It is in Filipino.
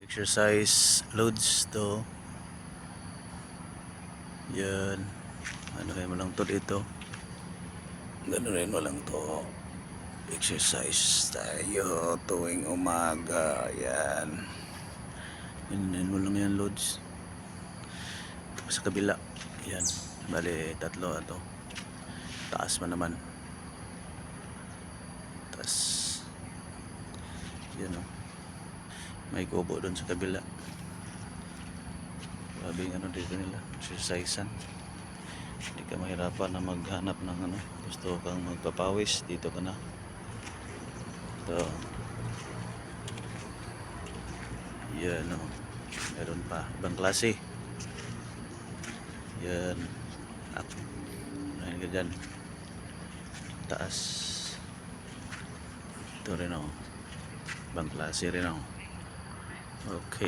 Exercise loads to. Yan. Ano rin mo lang to dito. Ganun rin mo lang to. Exercise tayo tuwing umaga. Yan. Ganun mo lang yan loads. Tapos sa kabila. Yan. Bali tatlo ato. Taas man naman. Tapos yan o. May kubo doon sa kabila. Grabe yung ano dito nila. Exercisean. Hindi ka mahirapan na maghanap ng ano. Gusto kang magpapawis. Dito ka na. Ito. Yan o. Meron pa. Ibang klase. Yan. Up. Ayan ka dyan. Taas. Ito rin o. Ibang klase rin o. Okay.